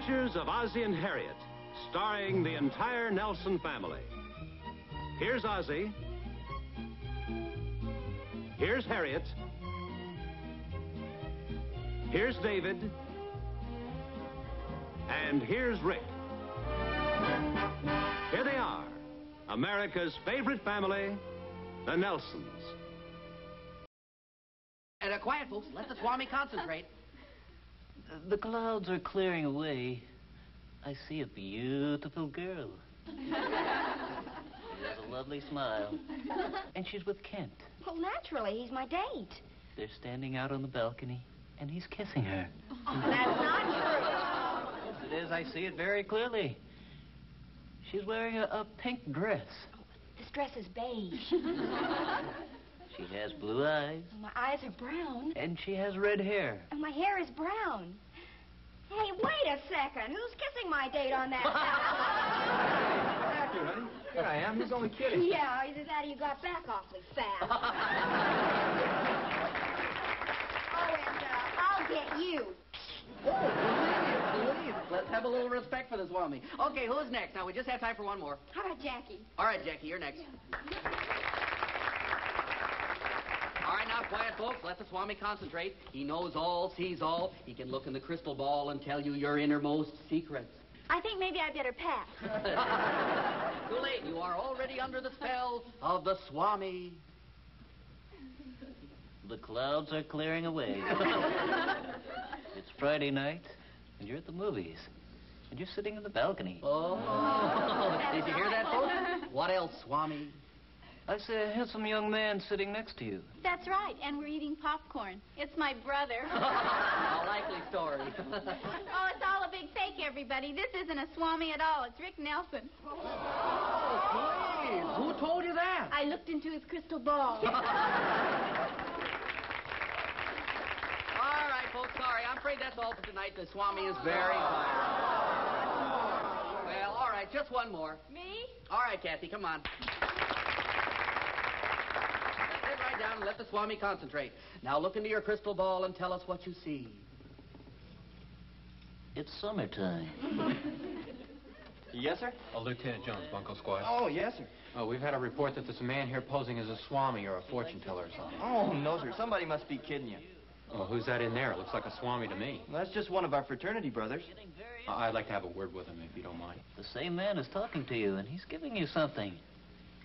Adventures of Ozzie and Harriet, starring the entire Nelson family. Here's Ozzie. Here's Harriet. Here's David. And here's Rick. Here they are, America's favorite family, the Nelsons. And quiet, folks. Let the Swami concentrate. The clouds are clearing away. I see a beautiful girl. She has a lovely smile. And she's with Kent. Well, naturally, he's my date. They're standing out on the balcony, and he's kissing her. That's not true. Yes, it is. I see it very clearly. She's wearing a pink dress. Oh, this dress is beige. She has blue eyes. My eyes are brown. And she has red hair. And my hair is brown. Hey, wait a second. Who's kissing my date on that? Thank you, honey. Here I am. He's only kidding. Yeah, either that or you got back awfully fast. Oh, and I'll get you. Please, let's have a little respect for the Swami. Okay, who's next? Now, we just have time for one more. How about Jackie? All right, Jackie, you're next. All right, now, quiet, folks. Let the Swami concentrate. He knows all, sees all. He can look in the crystal ball and tell you your innermost secrets. I think maybe I better pass. Too late. You are already under the spell of the Swami. The clouds are clearing away. It's Friday night, and you're at the movies. And you're sitting in the balcony. Oh. Did you hear that, folks? What else, Swami? I see a handsome young man sitting next to you. That's right, and we're eating popcorn. It's my brother. A likely story. Oh, it's all a big fake, everybody. This isn't a Swami at all. It's Rick Nelson. Oh, please. Who told you that? I looked into his crystal ball. All right, folks, sorry. I'm afraid that's all for tonight. The Swami is very tired. Well, all right, just one more. Me? All right, Kathy, come on. Sit right down and let the Swami concentrate. Now look into your crystal ball and tell us what you see. It's summertime. Yes, sir? Lieutenant Jones, Bunko Squad. Oh, yes, sir. Oh, we've had a report that there's a man here posing as a Swami or a fortune teller or something. Oh, no, sir. Somebody must be kidding you. Oh, who's that in there? It looks like a Swami to me. Well, that's just one of our fraternity brothers. I'd like to have a word with him, if you don't mind. The same man is talking to you, and he's giving you something.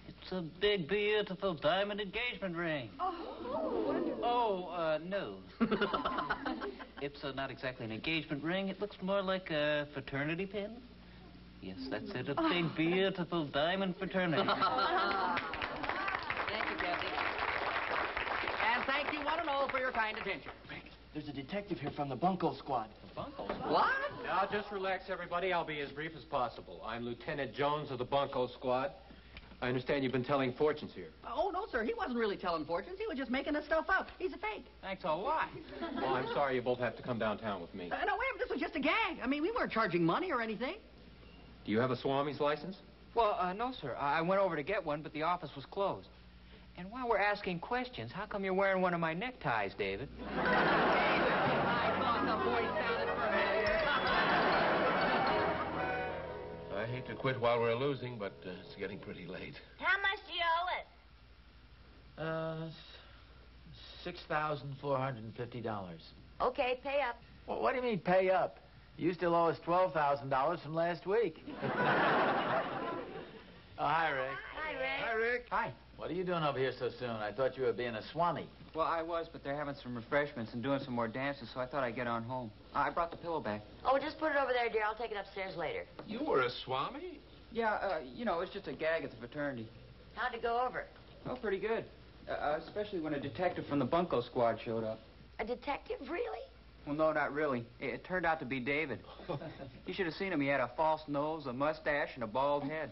It's a big, beautiful diamond engagement ring. Oh, no. It's not exactly an engagement ring. It looks more like a fraternity pin. Yes, that's it. A big, beautiful diamond fraternity. Thank you, Kathy. And thank you one and all for your kind attention. Rick, there's a detective here from the Bunko Squad. The Bunko Squad? What? Now, just relax, everybody. I'll be as brief as possible. I'm Lieutenant Jones of the Bunko Squad. I understand you've been telling fortunes here. Oh, no, sir. He wasn't really telling fortunes. He was just making this stuff up. He's a fake. Thanks a lot. Well, I'm sorry you both have to come downtown with me. No, wait, this was just a gag. I mean, we weren't charging money or anything. Do you have a Swami's license? Well, no, sir. I went over to get one, but the office was closed. And while we're asking questions, how come you're wearing one of my neckties, David? David, I thought the voice sounded familiar. I hate to quit while we're losing, but it's getting pretty late. How much do you owe us? $6,450. Okay, pay up. Well, what do you mean, pay up? You still owe us $12,000 from last week. Oh, hi, Rick. Hi, Rick. Hi, Rick. Hi. What are you doing over here so soon? I thought you were being a Swami. Well, I was, but they're having some refreshments and doing some more dances, so I thought I'd get on home. I brought the pillow back. Oh, just put it over there, dear. I'll take it upstairs later. You were a Swami? Yeah, you know, it's just a gag at the fraternity. How'd it go over? Oh, pretty good. Especially when a detective from the Bunko Squad showed up. A detective, really? Well, no, not really. It turned out to be David. You should have seen him. He had a false nose, a mustache, and a bald head.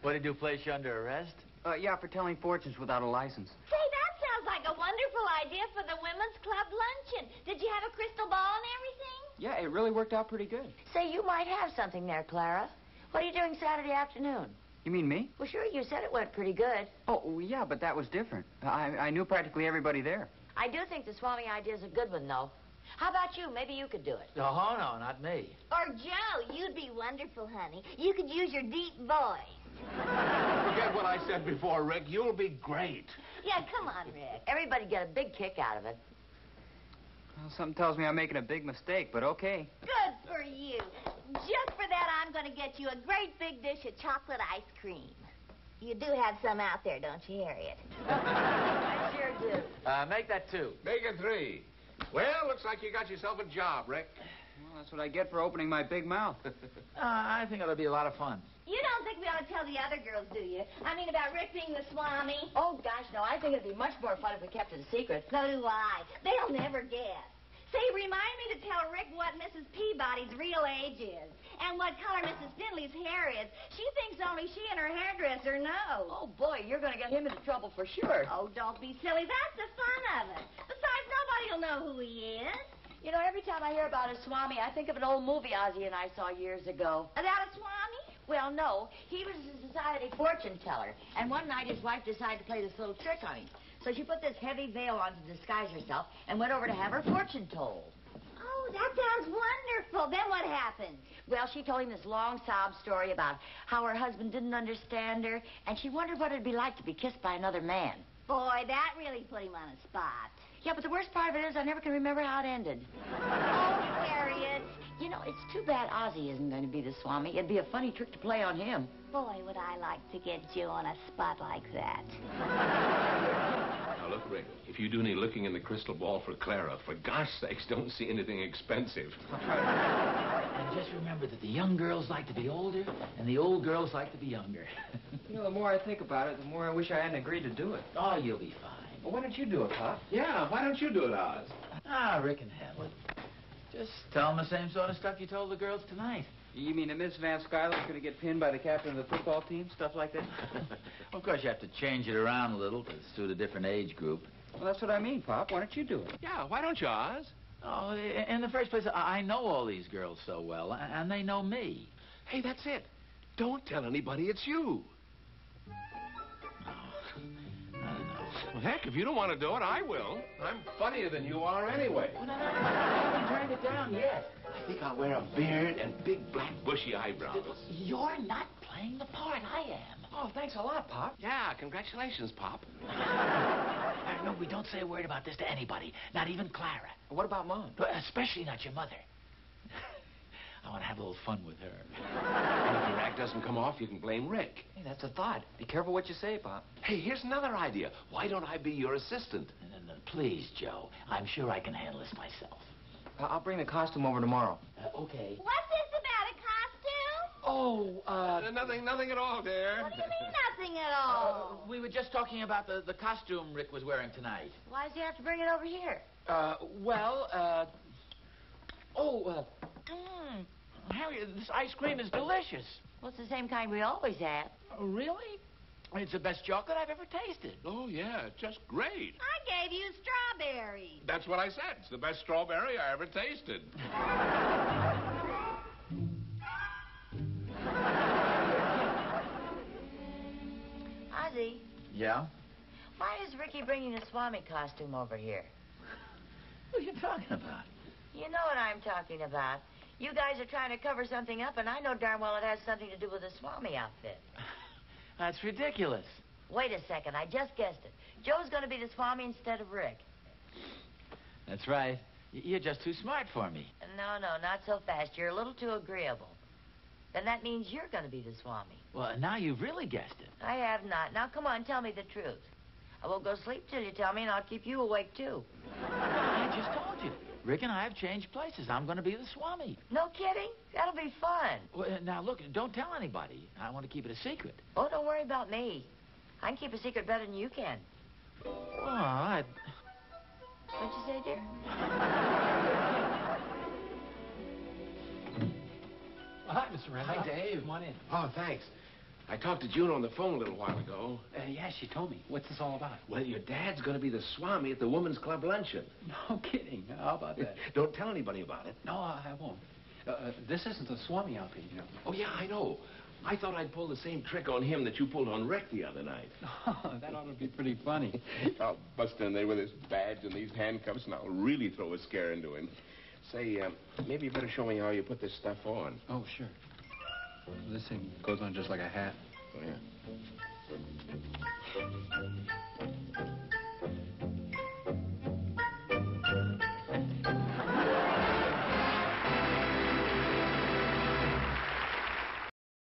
What, did you place you under arrest? Yeah, for telling fortunes without a license. Say, that sounds like a wonderful idea for the women's club luncheon. Did you have a crystal ball and everything? Yeah, it really worked out pretty good. Say, you might have something there, Clara. What are you doing Saturday afternoon? You mean me? Well, sure, you said it went pretty good. Oh, yeah, but that was different. I knew practically everybody there. I do think the Swami idea's a good one, though. How about you? Maybe you could do it. Oh, no, not me. Or Joe, you'd be wonderful, honey. You could use your deep voice. Forget what I said before, Rick. You'll be great. Yeah, come on, Rick. Everybody'd get a big kick out of it. Well, something tells me I'm making a big mistake, but okay. Good for you. Just for that, I'm going to get you a great big dish of chocolate ice cream. You do have some out there, don't you, Harriet? I sure do. Make that 2. Make it 3. Well, looks like you got yourself a job, Rick. Well, that's what I get for opening my big mouth. I think it'll be a lot of fun. You don't think we ought to tell the other girls, do you? I mean, about Rick being the Swami? Oh, gosh, no. I think it'd be much more fun if we kept it a secret. So do I. They'll never guess. Say, remind me to tell Rick what Mrs. Peabody's real age is and what color Mrs. Finley's hair is. She thinks only she and her hairdresser know. Oh, boy, you're going to get him into trouble for sure. Oh, don't be silly. That's the fun of it. Besides, nobody will know who he is. You know, every time I hear about a Swami, I think of an old movie Ozzie and I saw years ago. About a Swami? Well, no. He was a society fortune teller. And one night his wife decided to play this little trick on him. So she put this heavy veil on to disguise herself and went over to have her fortune told. Oh, that sounds wonderful. Then what happened? Well, she told him this long sob story about how her husband didn't understand her, and she wondered what it'd be like to be kissed by another man. Boy, that really put him on a spot. Yeah, but the worst part of it is I never can remember how it ended. Oh, Harriet. You know, it's too bad Ozzie isn't going to be the Swami. It'd be a funny trick to play on him. Boy, would I like to get Joe on a spot like that. Now, look, Rick, if you do any looking in the crystal ball for Clara, for gosh sakes, don't see anything expensive. And just remember that the young girls like to be older, and the old girls like to be younger. You know, the more I think about it, the more I wish I hadn't agreed to do it. Oh, you'll be fine. Well, why don't you do it, Pop? Yeah, why don't you do it, Oz? Rick can handle it. Just tell them the same sort of stuff you told the girls tonight. You mean that Miss Van Skyler's going to get pinned by the captain of the football team? Stuff like that? Of course, you have to change it around a little to suit a different age group. Well, that's what I mean, Pop. Why don't you do it? Yeah, why don't you, Oz? Oh, in the first place, I know all these girls so well, and they know me. Hey, that's it. Don't tell anybody it's you. I don't know. Well, heck, if you don't want to do it, I will. I'm funnier than you are anyway. Well, no, I haven't turned it down yet. I think I'll wear a beard and big black bushy eyebrows. You're not playing the part. I am. Oh, thanks a lot, Pop. Yeah, congratulations, Pop. No, we don't say a word about this to anybody, not even Clara. What about Mom? But especially not your mother. I want to have a little fun with her. And if your act doesn't come off, you can blame Rick. Hey, that's a thought. Be careful what you say, Pop. Hey, here's another idea. Why don't I be your assistant? No, please, Joe. I'm sure I can handle this myself. I'll bring the costume over tomorrow. Okay. What's this about a costume? Oh, Nothing at all, dear. What do you mean nothing at all? We were just talking about the costume Rick was wearing tonight. Why does he have to bring it over here? Harry, this ice cream is delicious. Well, it's the same kind we always have. Really? It's the best chocolate I've ever tasted. Oh, yeah, just great. I gave you strawberries. That's what I said. It's the best strawberry I ever tasted. Ozzie, Yeah? why is Ricky bringing the Swami costume over here? What are you talking about? You know what I'm talking about. You guys are trying to cover something up, and I know darn well it has something to do with the Swami outfit. That's ridiculous. Wait a second, I just guessed it. Joe's going to be the Swami instead of Rick. That's right. You're just too smart for me. No, not so fast. You're a little too agreeable. Then that means you're going to be the Swami. Well, now you've really guessed it. I have not. Now, come on, tell me the truth. I won't go sleep till you tell me, and I'll keep you awake, too. I just told you. Rick and I have changed places. I'm going to be the Swami. No kidding? That'll be fun. Well, now, look, don't tell anybody. I want to keep it a secret. Oh, don't worry about me. I can keep a secret better than you can. Oh, What'd you say, dear? Hi, Mr. Randolph. Hi, Dave. Come on in. Oh, thanks. I talked to June on the phone a little while ago. Yeah, she told me. What's this all about? Well, your dad's going to be the Swami at the Women's Club luncheon. No kidding. How about that? Don't tell anybody about it. No, I won't. This isn't the Swami outfit, you know. Oh, yeah, I know. I thought I'd pull the same trick on him that you pulled on Rick the other night. Oh, that ought to be pretty funny. I'll bust in there with this badge and these handcuffs, and I'll really throw a scare into him. Say, maybe you better show me how you put this stuff on. Oh, sure. This thing goes on just like a hat. Oh, yeah.